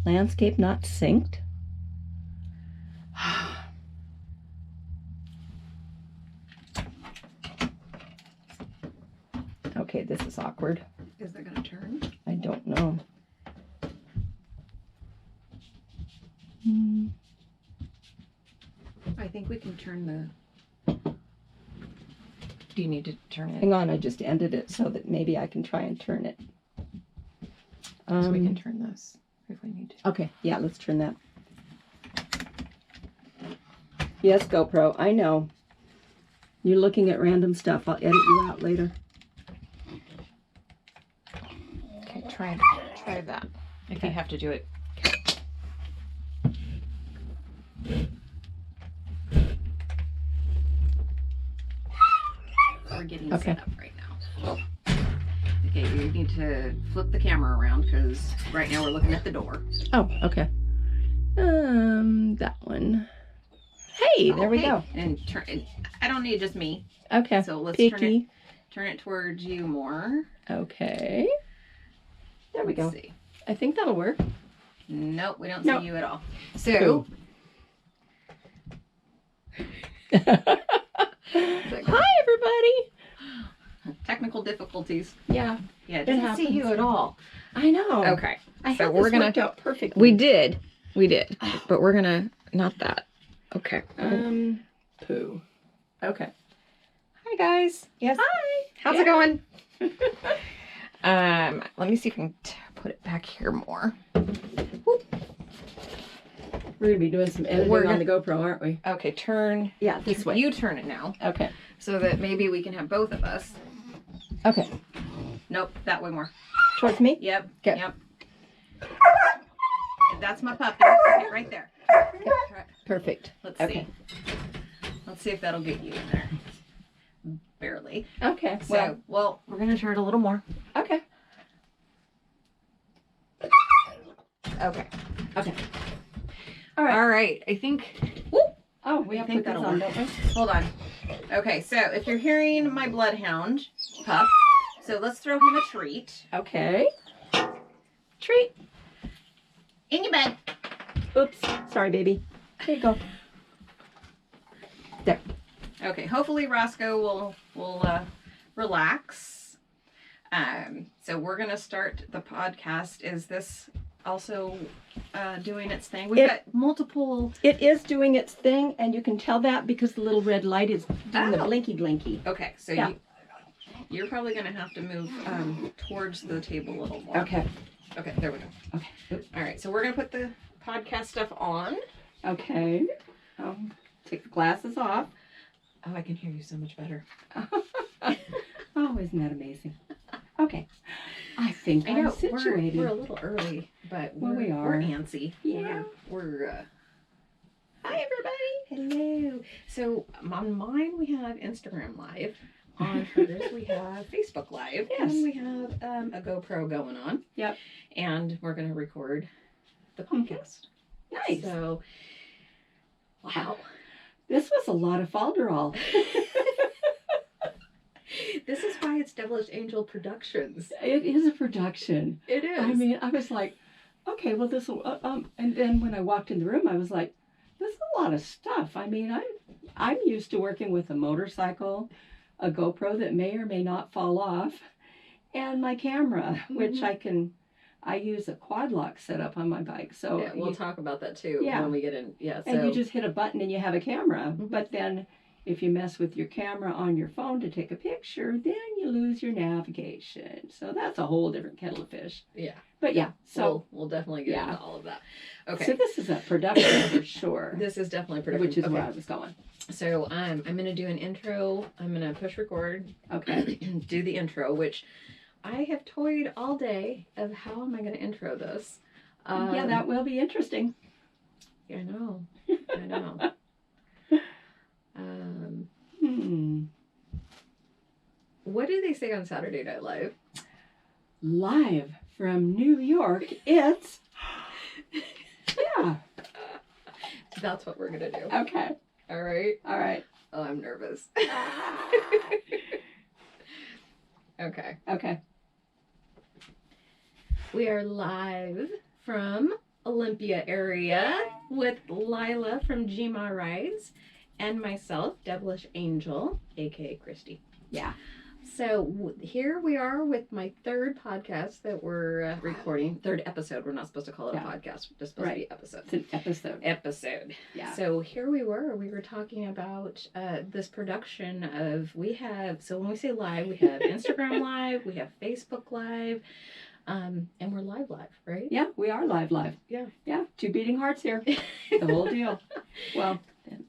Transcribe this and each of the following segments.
Landscape not synced? Okay, this is awkward. Is it going to turn? I don't know. I think we can turn the... Do you need to turn it? Hang on, I just ended it so that maybe I can try and turn it. So we can turn this if we need to. Okay, yeah, let's turn that. Yes, GoPro, I know. You're looking at random stuff. I'll edit you out later. Okay, try that. If you have to do it. We're getting set up right now. Okay, you need to flip the camera around because right now we're looking at the door. Oh, okay. That one. Hey, there we go. And turn. I don't need just me. Okay. So let's Picky. turn it towards you more. Okay. There we go. Let's see. I think that'll work. Nope, we don't Nope. see you at all. So. Hi, everybody. Technical difficulties. Yeah. Yeah, it doesn't see you at all. I know. Okay. So we're gonna worked out perfectly. We did, but we're gonna not that. Okay. Poo. Okay. Hi guys. Yes. Hi. How's it going? Let me see if I can put it back here more. Whoop. We're gonna be doing some editing on the GoPro, aren't we? Okay, turn. Yeah, this way. You turn it now. Okay. So that maybe we can have both of us. Okay. Nope, that way more. Towards me? Yep. Okay. Yep. That's my puppy. Right there. Okay. Perfect. Let's see. Okay. Let's see if that'll get you in there. Barely. Okay. So, well, we're gonna turn it a little more. Okay. Okay. Okay. All right. All right. I think. Whoop, Oh, we have to put this on, don't we? hold on. Okay, so if you're hearing my bloodhound pup, so let's throw him a treat. Okay. Treat. In your bed. Oops. Sorry, baby. Here you go. There. Okay. Hopefully Roscoe will relax. So we're gonna start the podcast. Is this also doing its thing? We've got multiple. It is doing its thing, and you can tell that because the little red light is doing the Oh. blinky blinky. Okay, so Yeah. you're probably gonna have to move towards the table a little more. Okay. Okay, there we go. Okay. Oops. All right, so we're gonna put the podcast stuff on. Okay. Take the glasses off. Oh, I can hear you so much better. Oh, isn't that amazing? Okay. I think I know I'm situated. we're a little early, but Well, we are. we're antsy. Yeah. We're hi everybody. Hello. So on mine we have Instagram Live. On hers we have Facebook Live. Yes. And we have a GoPro going on. Yep. And we're gonna record the podcast. Nice. So wow. This was a lot of falderall. This is why it's Devilish Angel Productions. It is a production. It is. I mean, I was like, okay, well, this will, and then when I walked in the room, I was like, this is a lot of stuff. I mean, I'm used to working with a motorcycle, a GoPro that may or may not fall off, and my camera, which I use a quad lock setup on my bike. So yeah, we'll talk about that too Yeah. when we get in. Yeah. So and you just hit a button and you have a camera. But then if you mess with your camera on your phone to take a picture, then you lose your navigation. So that's a whole different kettle of fish. yeah. But yeah, so We'll definitely get Yeah. into all of that. Okay. so this is a production for sure. This is definitely production. Which is okay. where I was going. So I'm gonna do an intro. I'm gonna push record. Okay. Do the intro, which I have toyed all day of how am I gonna intro this. Yeah, that will be interesting. I know. I know. What do they say on Saturday Night Live? Live from New York, it's yeah. That's what we're gonna do. Okay. All right. All right. Oh, I'm nervous. Okay. Okay. We are live from Olympia area with Lila from Gma Rides and myself, Devilish Angel, aka Christy. Yeah. So here we are with my third podcast that we're recording. Third episode. We're not supposed to call it a podcast. We're just supposed to be episodes. It's an episode. Yeah. So here we were talking about this production of, so when we say live, we have Instagram Live, we have Facebook Live, and we're live, right? Yeah, we are live. Yeah. Yeah, 2 beating hearts here. The whole deal. Well,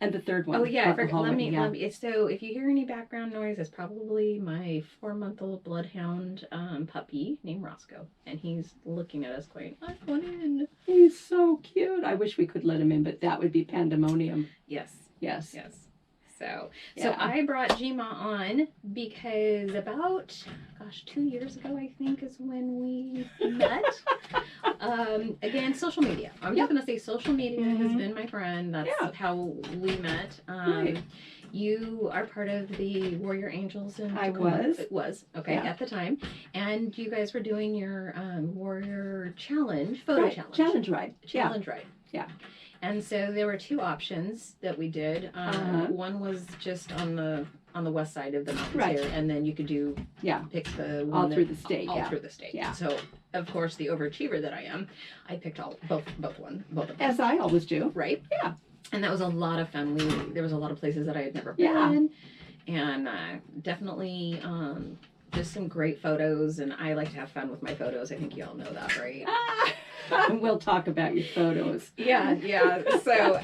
and the third one. Oh yeah, I forgot. Let me. So if you hear any background noise, it's probably my 4-month-old bloodhound puppy named Roscoe, and he's looking at us going, "I want in." He's so cute. I wish we could let him in, but that would be pandemonium. Yes. So I brought Gma on because about 2 years ago, I think, is when we met. Again, social media. I'm just gonna say social media has been my friend. That's how we met. Right. You are part of the Warrior Angels, and I was. It was okay at the time, and you guys were doing your Warrior Challenge photo challenge ride. Yeah. And so there were 2 options that we did. One was just on the west side of the mountains here, and then you could pick the one all through the state. All through the state. Yeah. So of course, the overachiever that I am, I picked both of them. As I always do. Right. Yeah. And that was a lot of fun. There was a lot of places that I had never been, and definitely just some great photos. And I like to have fun with my photos. I think you all know that, right? We'll talk about your photos. Yeah. So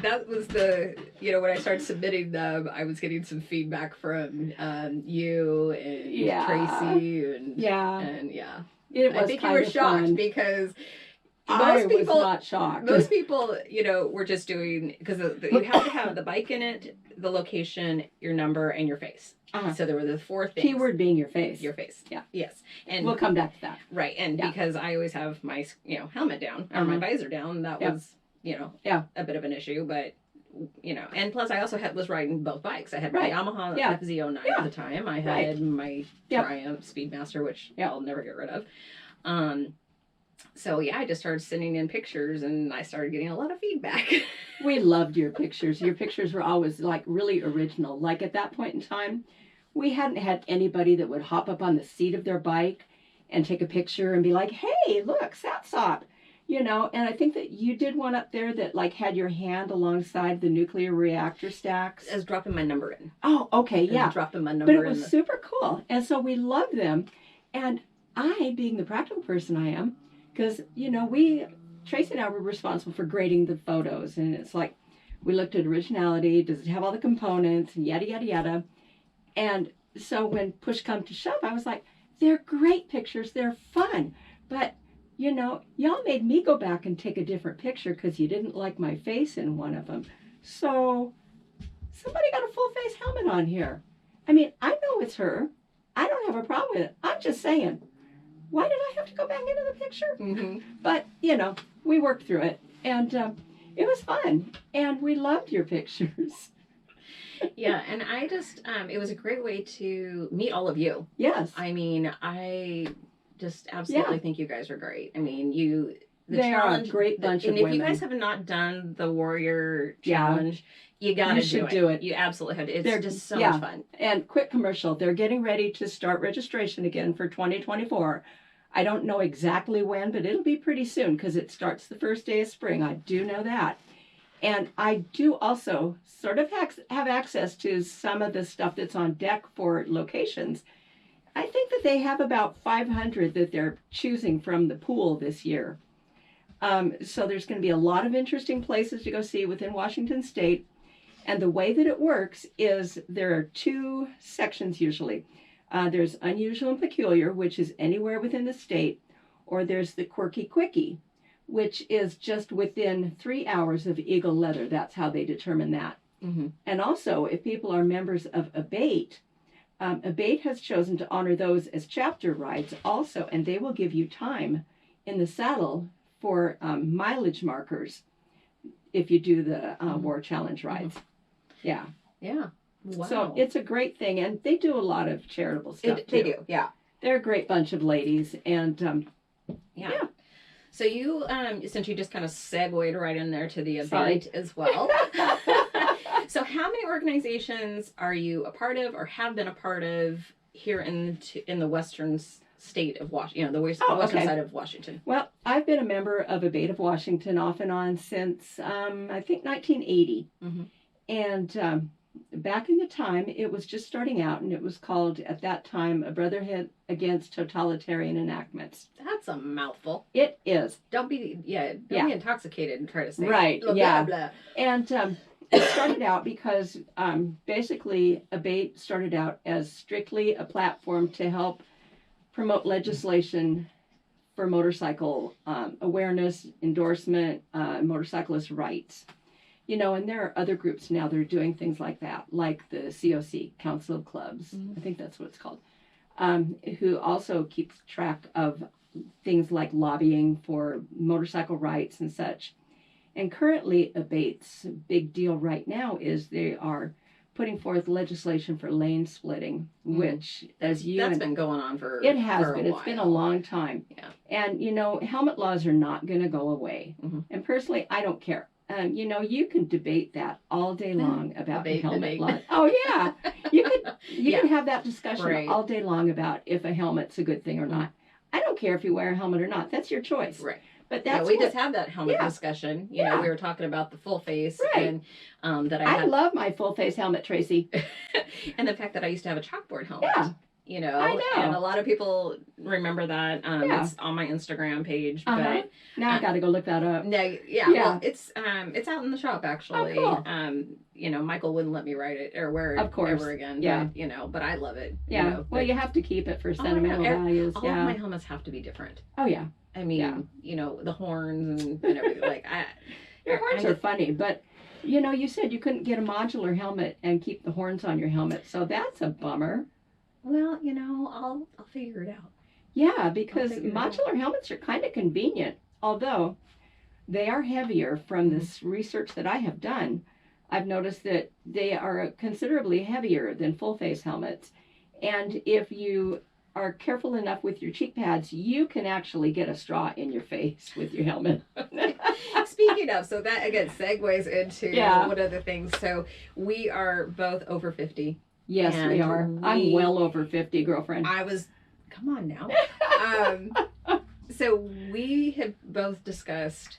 that was when I started submitting them, I was getting some feedback from you and Tracy and I think you were shocked fun. Because most people was not shocked. Most people, were just doing, because you have to have the bike in it, the location, your number, and your face. So there were the 4 things. Keyword being your face. Your face. Yeah. Yes. And we'll come back to that. Right. And because I always have my, helmet down or my visor down, that was, a bit of an issue. But, and plus I also was riding both bikes. I had my Yamaha FZ09 at the time. I had my Triumph Speedmaster, which I'll never get rid of. So I just started sending in pictures, and I started getting a lot of feedback. We loved your pictures. Your pictures were always like really original. Like at that point in time, we hadn't had anybody that would hop up on the seat of their bike and take a picture and be like, "Hey, look, Sapsop," And I think that you did one up there that like had your hand alongside the nuclear reactor stacks. I was dropping my number in. Oh, okay, yeah. Dropping my number in. But it was super cool, and so we loved them. And I, being the practical person I am, because, Tracy and I were responsible for grading the photos. And it's like, we looked at originality. Does it have all the components? And yada, yada, yada. And so when push come to shove, I was like, they're great pictures. They're fun. But, y'all made me go back and take a different picture because you didn't like my face in one of them. So somebody got a full face helmet on here. I mean, I know it's her. I don't have a problem with it. I'm just saying, why did I have to go back into the picture? Mm-hmm. But, we worked through it. And it was fun. And we loved your pictures. Yeah, and I just, it was a great way to meet all of you. Yes. I mean, I just absolutely think you guys are great. I mean, they are a great bunch of women. And if you guys have not done the Warrior Challenge, you gotta do it. You absolutely have to. They're just so much fun. And quick commercial, they're getting ready to start registration again for 2024. I don't know exactly when, but it'll be pretty soon because it starts the first day of spring. I do know that. And I do also sort of have access to some of the stuff that's on deck for locations. I think that they have about 500 that they're choosing from the pool this year. So there's going to be a lot of interesting places to go see within Washington State. And the way that it works is there are 2 sections usually. There's unusual and peculiar, which is anywhere within the state, or there's the quirky quickie, which is just within 3 hours of Eagle Leather. That's how they determine that. Mm-hmm. And also, if people are members of Abate, Abate has chosen to honor those as chapter rides also, and they will give you time in the saddle for mileage markers if you do the War Challenge rides. Mm-hmm. Yeah. Yeah. Wow. So it's a great thing, and they do a lot of charitable stuff too. They do, yeah. They're a great bunch of ladies, and yeah. So you, since you just kind of segued right in there to the Sorry. abate as well. So how many organizations are you a part of or have been a part of here in the western state of Washington, the western okay. side of Washington? Well, I've been a member of Abate of Washington off and on since, I think, 1980. Mm-hmm. And back in the time, it was just starting out, and it was called, at that time, A Brotherhood Against Totalitarian Enactments. That's a mouthful. It is. Don't be intoxicated and try to say right. blah, yeah. blah, blah. And it started out because basically Abate started out as strictly a platform to help promote legislation for motorcycle awareness, endorsement, motorcyclist rights. And there are other groups now that are doing things like that, like the COC, Council of Clubs, I think that's what it's called, who also keeps track of things like lobbying for motorcycle rights and such. And currently, Abate's big deal right now is they are putting forth legislation for lane splitting, which, that's been going on for it has for been. a It's while. been a long time. Yeah. And helmet laws are not going to go away. Mm-hmm. And personally, I don't care. You can debate that all day long about the helmet laws. Oh yeah, you can have that discussion all day long about if a helmet's a good thing or not. I don't care if you wear a helmet or not. That's your choice. Right. But that's we just had that helmet discussion. We were talking about the full face and that I love my full face helmet, Tracy. And the fact that I used to have a chalkboard helmet. Yeah. I know. And a lot of people remember that. It's on my Instagram page. But now I got to go look that up. Well, it's out in the shop actually. Oh, cool. Michael wouldn't let me write it or wear it ever again. Yeah. But, but I love it. Yeah. Well, you have to keep it for sentimental values. All of my helmets have to be different. Oh yeah. I mean, the horns and everything. Like your horns are funny, but you said you couldn't get a modular helmet and keep the horns on your helmet, so that's a bummer. Well, I'll figure it out. Yeah, because modular helmets are kind of convenient, although they are heavier. From this research that I have done, I've noticed that they are considerably heavier than full face helmets. And if you are careful enough with your cheek pads, you can actually get a straw in your face with your helmet. Speaking of, so that again segues into one of the things. So we are both over 50. Yes, we are. I'm well over 50, girlfriend. Come on now. So we have both discussed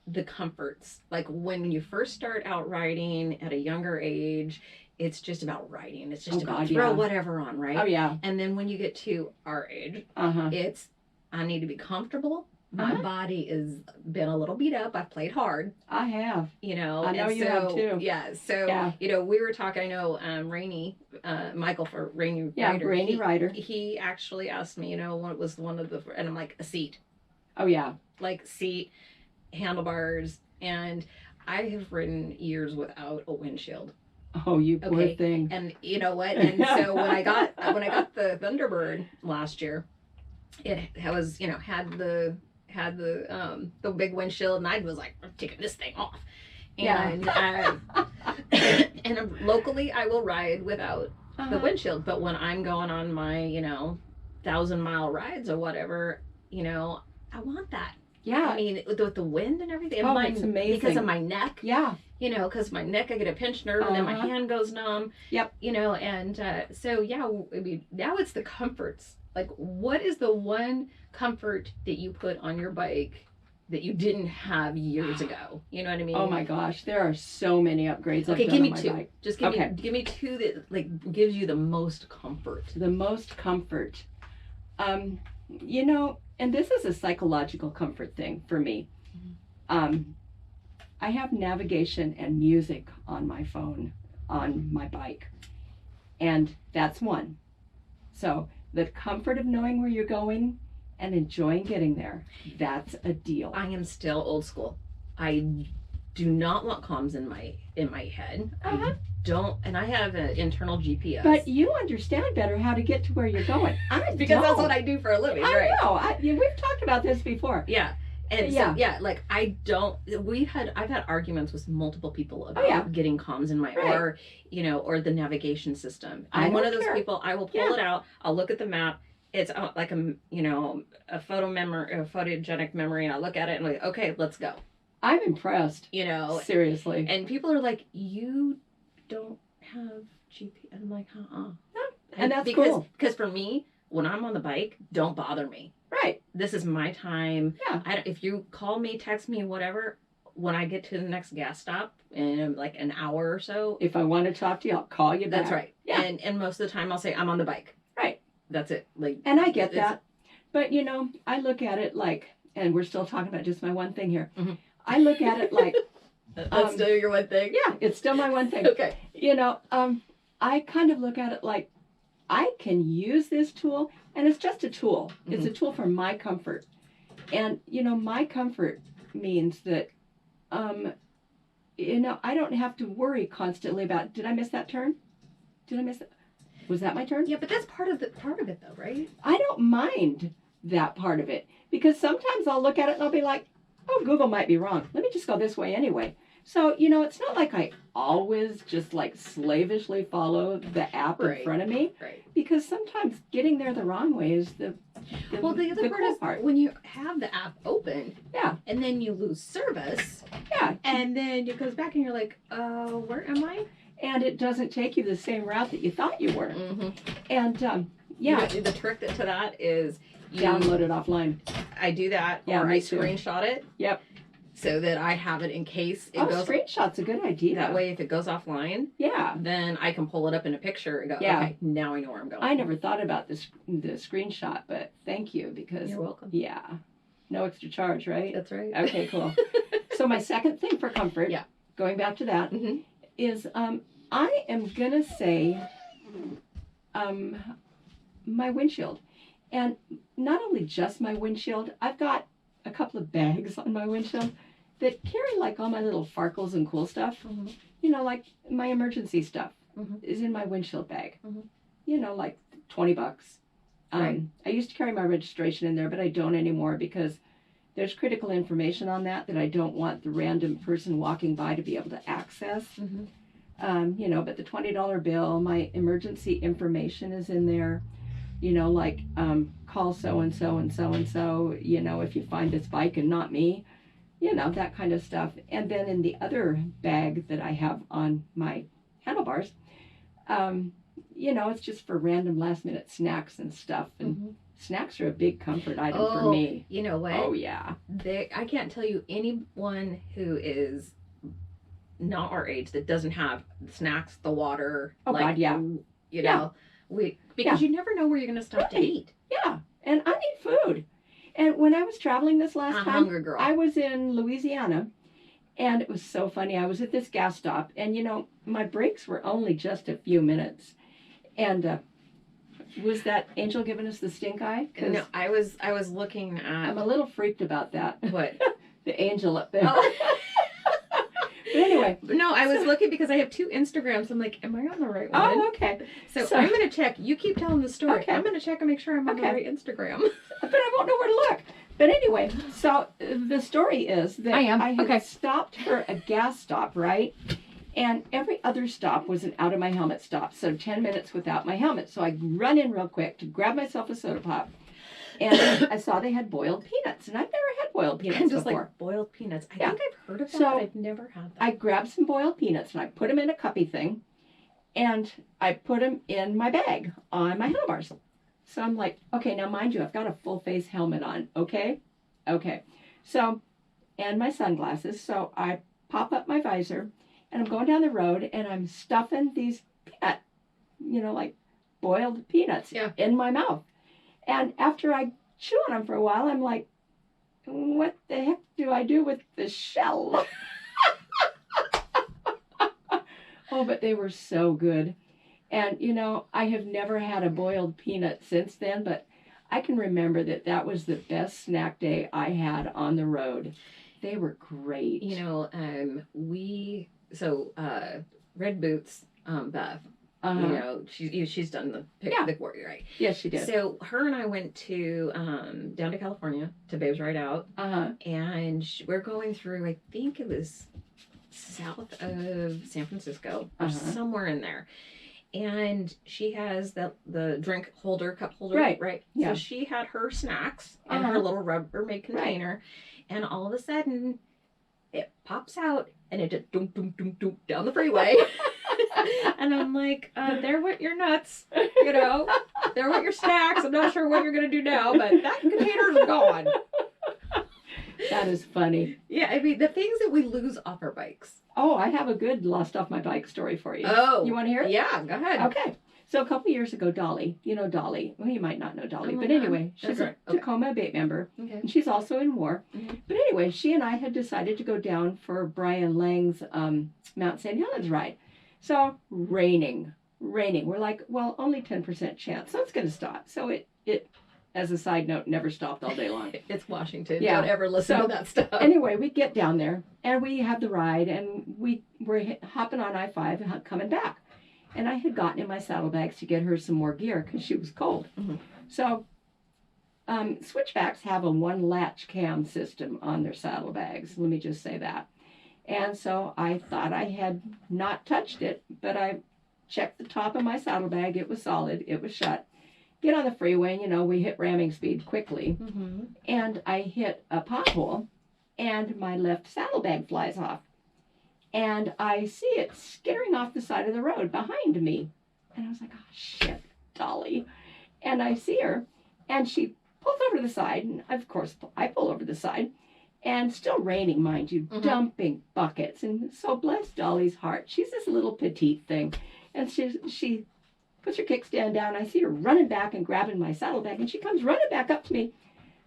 the comforts. Like when you first start out riding at a younger age, it's just about riding. It's just about throw whatever on, right? Oh, yeah. And then when you get to our age, it's I need to be comfortable. My body has been a little beat up. I've played hard. I have. I know you have too. Yeah. So, we were talking, I know Rainey, Michael for Rainey Rider. Rainey Rider. He actually asked me, what was one of the, and I'm like, a seat. Oh, yeah. Like seat, handlebars. And I have ridden years without a windshield. Oh, you poor thing. And you know what? And so when I got the Thunderbird last year, it was, had the big windshield, and I was like, I'm taking this thing off. And and locally I will ride without the windshield, but when I'm going on my 1,000-mile rides or whatever, I want that. Yeah. I mean, with the wind and everything. Oh, it's amazing. Because of my neck. Yeah. Because my neck, I get a pinched nerve, and then my hand goes numb. Yep. And so, I mean, now it's the comforts. Like, what is the one comfort that you put on your bike that you didn't have years ago? You know what I mean? Oh my gosh, there are so many upgrades. Okay, I've give done me on my two. bike. Just give me two that like gives you the most comfort. The most comfort. And this is a psychological comfort thing for me. I have navigation and music on my phone on my bike, and that's one. So the comfort of knowing where you're going and enjoying getting there, that's a deal. I am still old school. I do not want comms in my head. I don't, and I have an internal GPS. But you understand better how to get to where you're going. Because that's what I do for a living, right? I know. We've talked about this before. Yeah. And like I don't. I've had arguments with multiple people about getting comms in my or the navigation system. I'm one of those people. I will pull it out. I'll look at the map. it's like a photogenic memory, and I look at it and I'm like, okay, let's go. I'm impressed. Seriously. And people are like, you don't have GPS. I'm like, And that's cool. Because for me, when I'm on the bike, don't bother me. Right. This is my time. Yeah. If you call me, text me, whatever, when I get to the next gas stop in like an hour or so. If I want to talk to you, I'll call you back. That's right. Yeah. And most of the time I'll say, I'm on the bike. Right. That's it. Like, and I get that. But, I look at it like, and we're still talking about just my one thing here. Mm-hmm. I look at it like. That's still your one thing? Yeah, it's still my one thing. Okay. I kind of look at it like I can use this tool, and it's just a tool. Mm-hmm. It's a tool for my comfort. And, my comfort means that, I don't have to worry constantly about, did I miss that turn? Did I miss it? Was that my turn? Yeah, but that's part of it though, right? I don't mind that part of it, because sometimes I'll look at it and I'll be like, oh, Google might be wrong. Let me just go this way anyway. So, it's not like I always just like slavishly follow the app in front of me. Right. Because sometimes getting there the wrong way is the other cool part is when you have the app open. Yeah. And then you lose service. Yeah. And then it goes back and you're like, where am I? And it doesn't take you the same route that you thought you were. Mm-hmm. And, yeah. The trick to that is download it offline. I do that, yeah, or I screenshot it. Yep. So that I have it in case it goes. Screenshot's a good idea. That way, if it goes offline, then I can pull it up in a picture and go, okay, now I know where I'm going. I never thought about the screenshot, but thank you, because you're welcome. Yeah, no extra charge, right? That's right. Okay, cool. So my second thing for comfort, going back to that, mm-hmm. is I am gonna say my windshield, and not only just my windshield. I've got a couple of bags on my windshield that carry like all my little farkles and cool stuff. Mm-hmm. Like my emergency stuff mm-hmm. is in my windshield bag. Mm-hmm. Like $20. Right. I used to carry my registration in there, but I don't anymore, because there's critical information on that I don't want the random person walking by to be able to access. Mm-hmm. But the $20 bill, my emergency information is in there. Call so-and-so and so-and-so, if you find this bike and not me, that kind of stuff. And then in the other bag that I have on my handlebars, it's just for random last-minute snacks and stuff. And snacks are a big comfort item for me. You know what? Oh, yeah. I can't tell you anyone who is not our age that doesn't have the snacks, the water. Oh, God, yeah. Because you never know where you're going to stop to eat. Yeah, and I need food. And when I was traveling this last time, hungry girl. I was in Louisiana, and it was so funny. I was at this gas stop, and my breaks were only just a few minutes. And was that Aengel giving us the stink eye? No, I was looking at. I'm a little freaked about that. What? The angel up there. Oh. But anyway. No, I was looking because I have 2 Instagrams. I'm like, am I on the right one? Oh, okay. So I'm going to check. You keep telling the story. Okay. I'm going to check and make sure I'm on the right Instagram. But I won't know where to look. But anyway, so the story is that I had stopped for a gas stop, right? And every other stop was an out of my helmet stop. So 10 minutes without my helmet. So I run in real quick to grab myself a soda pop. And I saw they had boiled peanuts. And I've never had boiled peanuts I'm just before. like, boiled peanuts. I think I've heard of that, so but I've never had that. I grabbed some boiled peanuts and I put them in a cuppy thing. And I put them in my bag on my handlebars. So I'm like, okay, now mind you, I've got a full face helmet on. Okay. So, and my sunglasses. So I pop up my visor and I'm going down the road and I'm stuffing these like boiled peanuts in my mouth. And after I chew on them for a while, I'm like, what the heck do I do with the shell? Oh, but they were so good. And, I have never had a boiled peanut since then, but I can remember that was the best snack day I had on the road. They were great. Red Boots, Beth, she's done the pick warrior, right? Yes, she did. So her and I went to down to California to Babes Ride Out, and we're going through. I think it was south of San Francisco or somewhere in there, and she has the drink holder, cup holder, Right. Yeah. So she had her snacks in her Uh-huh. little Rubbermaid container, and all of a sudden, it pops out and it just doom doom doom doom down the freeway. And I'm like, there went your nuts, you know, there went your snacks. I'm not sure what you're gonna do now, but that container's gone. That is funny. Yeah, I mean the things that we lose off our bikes. Oh, I have a good lost off my bike story for you. Oh, You want to hear it? Yeah, go ahead. Okay. So a couple years ago, Dolly, you know Dolly. Well, you might not know Dolly, Oh my but God. anyway, she's That's a right. Tacoma Abate member, Okay. and she's also in war. Mhm. But anyway, she and I had decided to go down for Brian Lang's Mount St. Helens ride. So raining. We're like, well, only 10% chance, so it's going to stop. So it, as a side note, never stopped all day long. It's Washington. Yeah. Don't ever listen to that stuff. Anyway, we get down there and we have the ride, and we're hopping on I-5 and coming back. And I had gotten in my saddlebags to get her some more gear because she was cold. Mhm. So switchbacks have a one latch cam system on their saddlebags. Let me just say that. And so I thought I had not touched it, but I checked the top of my saddlebag. It was solid. It was shut. Get on the freeway, and, you know, we hit ramming speed quickly. Mm-hmm. And I hit a pothole, and my left saddlebag flies off. And I see it skittering off the side of the road behind me. And I was like, oh, shit, Dolly. And I see her, and she pulls over to the side, and of course, I pull over the side, and still raining, mind you, dumping buckets. And so bless Dolly's heart. She's this little petite thing. And she puts her kickstand down. I see her running back and grabbing my saddlebag, and she comes running back up to me.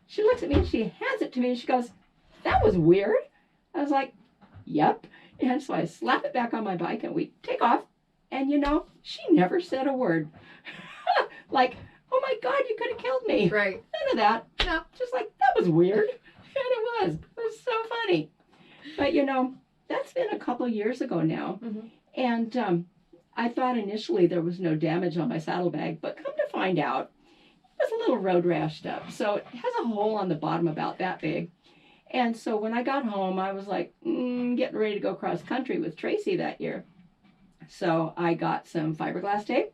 She looks at me, and she hands it to me, and she goes, that was weird. I was like, yep. And so I slap it back on my bike, and we take off. And, you know, she never said a word. Like, oh, my God, you could have killed me. Right. None of that. No, just like, that was weird. And it was so funny. But, you know, that's been a couple years ago now. Mm-hmm. And I thought initially there was no damage on my saddlebag, but come to find out, it was a little road rashed up. So it has a hole on the bottom about that big. And so when I got home, I was like, getting ready to go cross country with Tracy that year. So I got some fiberglass tape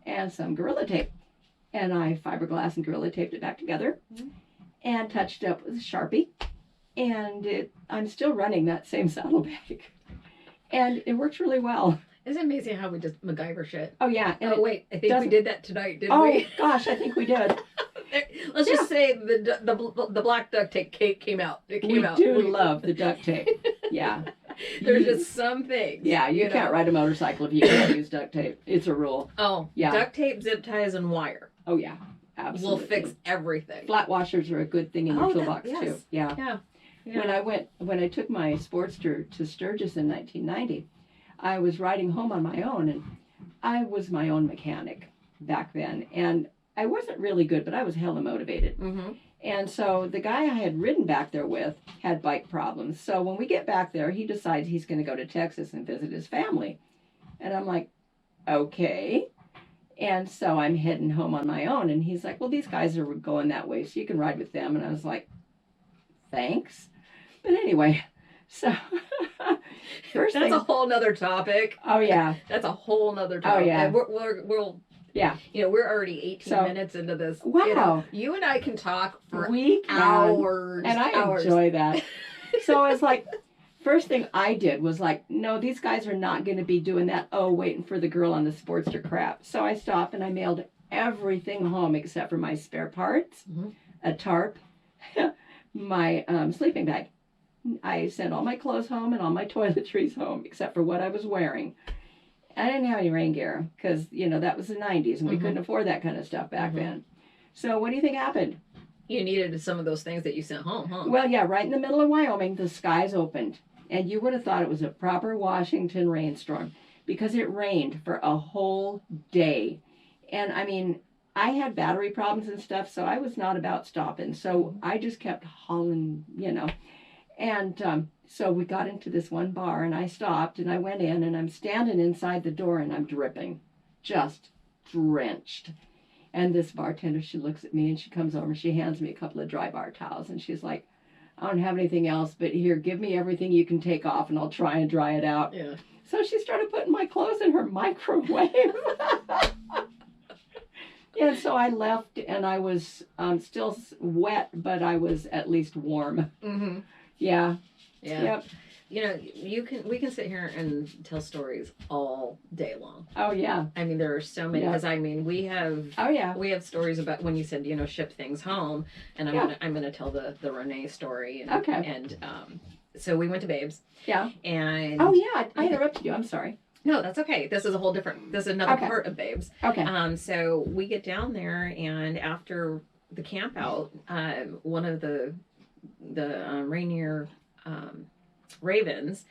and some Gorilla tape. And I fiberglass and Gorilla taped it back together and touched it up with a Sharpie. And I'm still running that same saddlebag. And it works really well. Isn't it amazing how we just MacGyver shit? Oh, yeah. And wait, I think we did that tonight, didn't we? Oh, gosh, I think we did. Let's just say the black duct tape came out. It came out. We do love the duct tape. Yeah. There's just some things. Yeah, you can't ride a motorcycle if you can't use duct tape. It's a rule. Oh, yeah. Duct tape, zip ties, and wire. Oh, yeah. Absolutely. We'll fix everything. Flat washers are a good thing in your toolbox, too. Yeah. Yeah. When I took my Sportster to Sturgis in 1990, I was riding home on my own, and I was my own mechanic back then. And I wasn't really good, but I was hella motivated. Mm-hmm. And so the guy I had ridden back there with had bike problems. So when we get back there, he decides he's going to go to Texas and visit his family. And I'm like, okay. And so I'm heading home on my own. And he's like, well, these guys are going that way, so you can ride with them. And I was like, thanks. But anyway, so first That's thing, a whole nother topic. Oh, yeah. That's a whole nother topic. Oh, yeah. And we'll Yeah. You know, we're already 18 minutes into this. Wow. You know, you and I can talk for We can. hours. And I enjoy that. So it's like, first thing I did was like, no, these guys are not going to be doing that, waiting for the girl on the Sportster crap. So I stopped and I mailed everything home except for my spare parts, a tarp, my sleeping bag. I sent all my clothes home and all my toiletries home except for what I was wearing. I didn't have any rain gear because, you know, that was the 90s and we couldn't afford that kind of stuff back then. So what do you think happened? You needed some of those things that you sent home, huh? Well, yeah, right in the middle of Wyoming, the skies opened. And you would have thought it was a proper Washington rainstorm because it rained for a whole day. And, I mean, I had battery problems and stuff, so I was not about stopping. So I just kept hauling, you know. And so we got into this one bar, and I stopped, and I went in, and I'm standing inside the door, and I'm dripping, just drenched. And this bartender, she looks at me, and she comes over, and she hands me a couple of dry bar towels, and she's like, I don't have anything else, but here, give me everything you can take off and I'll try and dry it out. Yeah. So she started putting my clothes in her microwave. And so I left and I was still wet, but I was at least warm. Mm-hmm. Yeah. Yeah. Yep. You know, we can sit here and tell stories all day long. Oh, yeah. I mean, there are so many, because I mean, we have stories about when you said, ship things home, and I'm gonna tell the Renee story. And, okay. And so we went to Babes. Yeah. And I interrupted you. I'm sorry. No, that's okay. This is another part of Babes. Okay. So we get down there, and after the camp out, one of the Rainier Ravens,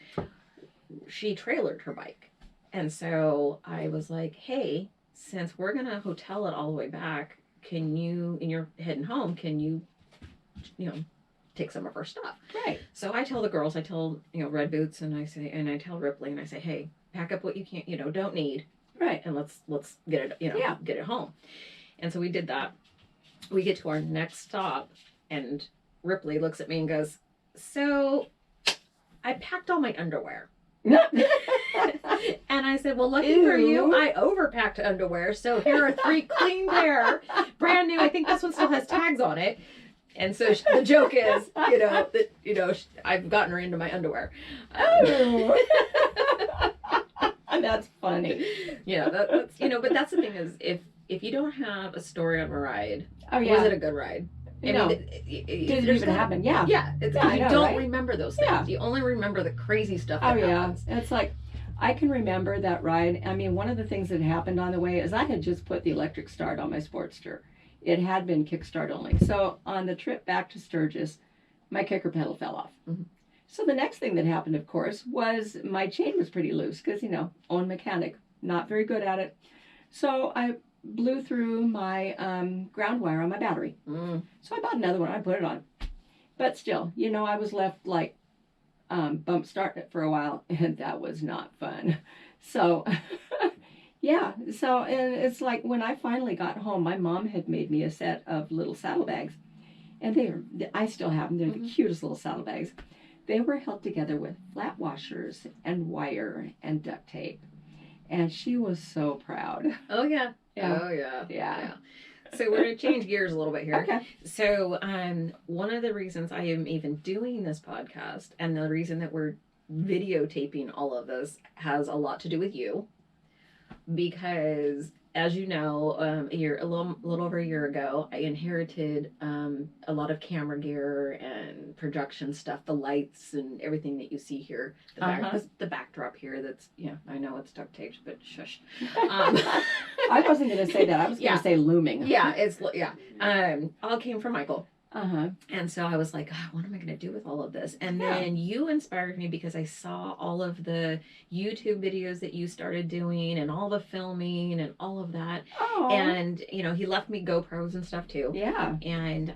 she trailered her bike. And so I was like, hey, since we're going to hotel it all the way back, and you're heading home, can you take some of our stuff? Right. So I tell the girls, Red Boots, and I tell Ripley, and I say, hey, pack up what you can't, don't need. Right. And let's get it, get it home. And so we did that. We get to our next stop, and Ripley looks at me and goes, so I packed all my underwear. And I said, well, lucky for you, I overpacked underwear. So here are 3 clean pair, brand new. I think this one still has tags on it. And so the joke is, I've gotten her into my underwear. That's funny. Yeah, that's but that's the thing is, if you don't have a story on a ride, was it a good ride? Did it even happen? Yeah. Yeah. You don't right? remember those things. Yeah. You only remember the crazy stuff that happens. It's like, I can remember that ride. I mean, one of the things that happened on the way is I had just put the electric start on my Sportster. It had been kickstart only. So on the trip back to Sturgis, my kicker pedal fell off. Mm-hmm. So the next thing that happened, of course, was my chain was pretty loose because, own mechanic, not very good at it. So I blew through my ground wire on my battery. Mm. So I bought another one. I put it on. But still, I was left like bump starting it for a while, and that was not fun. So, yeah. So, and it's like when I finally got home, my mom had made me a set of little saddlebags. And I still have them. They're the cutest little saddlebags. They were held together with flat washers and wire and duct tape. And she was so proud. Oh, yeah. Yeah. Oh, yeah. Yeah. So we're going to change gears a little bit here. Okay. So one of the reasons I am even doing this podcast, and the reason that we're videotaping all of this, has a lot to do with you. Because, as you know, a little over a year ago, I inherited a lot of camera gear and production stuff, the lights and everything that you see here. The backdrop here that's, I know it's duct taped, but shush. I wasn't going to say that. I was going to say looming. All came from Michael. Uh-huh. And so I was like, what am I going to do with all of this? And then you inspired me because I saw all of the YouTube videos that you started doing and all the filming and all of that. Oh. And, he left me GoPros and stuff too. Yeah. And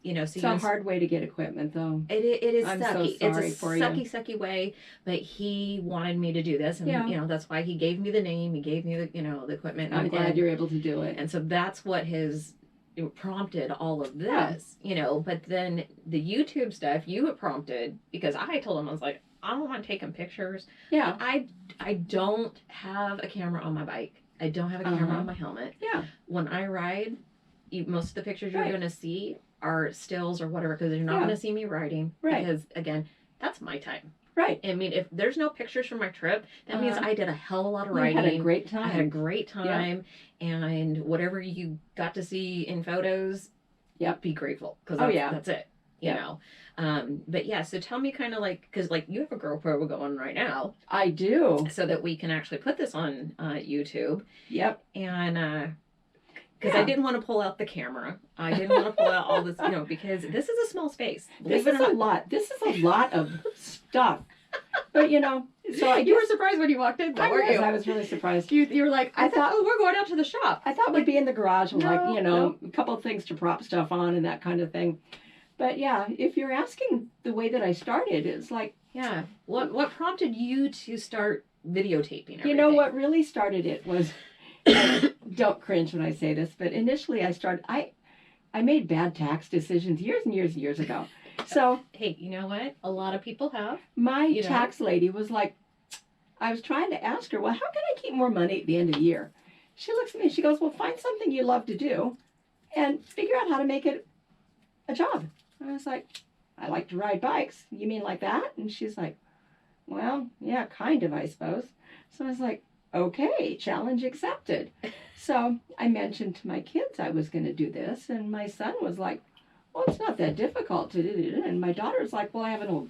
so it's a hard way to get equipment, though. It is I'm sucky. So sorry it's a for sucky way, but he wanted me to do this, and that's why he gave me the name. He gave me the the equipment. I'm glad you're able to do it. And so that's what prompted all of this, but then the YouTube stuff you had prompted, because I told him, I was like, I don't want taking pictures. Yeah. I don't have a camera on my bike. I don't have a camera on my helmet. Yeah. When I ride, most of the pictures you're going to see are stills or whatever, because you're not going to see me riding. Right. Because, again, that's my time. Right. I mean, if there's no pictures from my trip, that means I did a hell of a lot of riding. You had a great time. I had a great time. And whatever you got to see in photos, be grateful. Because that's it. You know. But yeah, so tell me kind of like, because like you have a GoPro going right now. I do. So that we can actually put this on YouTube. Yep. And because I didn't want to pull out the camera. I didn't want to pull out all this, because this is a small space. This is a lot. This is a lot of stuff. But, so you were surprised when you walked in, though, weren't you? I was really surprised. You were like, I thought, we're going out to the shop. I thought we'd be in the garage with a couple of things to prop stuff on and that kind of thing. But yeah, if you're asking the way that I started, it's like... Yeah. What prompted you to start videotaping everything? What really started it was... don't cringe when I say this, but initially I made bad tax decisions years and years and years ago. So Hey, you know what? A lot of people have. my You know? tax lady was like, I was trying to ask her, well, how can I keep more money at the end of the year? She looks at me and she goes, well, find something you love to do and figure out how to make it a job. And I was like, I like to ride bikes. You mean like that? And she's like, well, yeah, kind of, I suppose. So I was like, okay, challenge accepted. So I mentioned to my kids I was going to do this, and my son was like, well, it's not that difficult to do. And my daughter was like, well, I have an old